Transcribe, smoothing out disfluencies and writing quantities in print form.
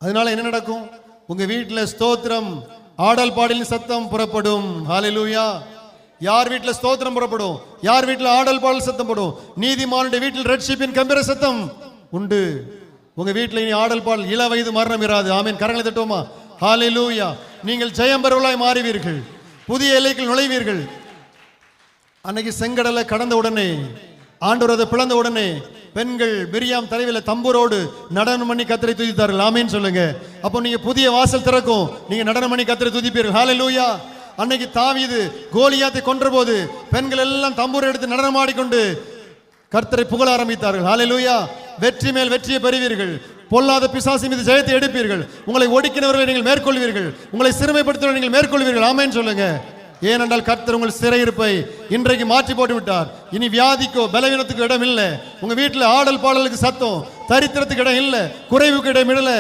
அதனால என்ன நடக்கும்? உங்க வீட்டில் ஸ்தோத்திரம் ஆடல் பாடலின் சத்தம் புறப்படும். ஹல்லேலூயா. யார் வீட்டில் ஸ்தோத்திரம் புறப்படும், யார் வீட்டில் ஆடல் பாடல் சத்தம் படும், நீதிமானுடைய வீட்டில் ரட்சிப்பின் கம்பீர சத்தம் உண்டு. உங்க வீட்டில் இனி ஆடல் பாடல், இள வயது மரணம் இராது. ஆமென். கரங்களை தட்டுவோமா? ஹல்லேலூயா. நீங்கள் ஜெயம் பெறுவர்களாய் மாறுவீர்கள், புதிய எல்லைகள் நுழைவீர்கள். அன்னைக்கு செங்கடலை கடந்த உடனே, ஆண்டவர் அதை பிளந்த உடனே பெண்கள் மிரியாம் தலைவில தம்பூரோடு நடனம் பண்ணி கர்த்தரை துதித்தார்கள். ஆமென் சொல்லுங்க. அப்போ நீங்க புதிய வாசல் திறக்கும், நீங்க நடனம் பண்ணி கர்த்தரை துதிப்பீர்கள். ஹல்லேலூயா. அன்னைக்கு தாவீது கோலியாத்தை கொன்றபோது பெண்கள் எல்லாம் தம்பூரை எடுத்து நடனமாடிக்கொண்டு கர்த்தரை புகழ ஆரம்பித்தார்கள். ஹல்லேலூயா. வெற்றி மேல் வெற்றியை பெறுவீர்கள், பொல்லாத பிசாசு மீது ஜெயத்தை எடுப்பீர்கள், உங்களை ஒடுக்கினவர்களை நீங்கள் மேற்கொள்வீர்கள், உங்களை சிறுமைப்படுத்துவதை நீங்கள் மேற்கொள்வீர்கள். ஆமென் சொல்லுங்க. ஏனென்றால் கர்த்தர் உங்கள் சிறையிருப்பை இன்றைக்கு மாற்றி போட்டு விட்டார். இனி வியாதிக்கோ பலவீனத்துக்கு இடம் இல்லை. உங்க வீட்டில் ஆடல் பாடலுக்கு சத்தம், தரித்திரத்துக்கு இடம் இல்லை, குறைவுக்கு இடம் இல்லை.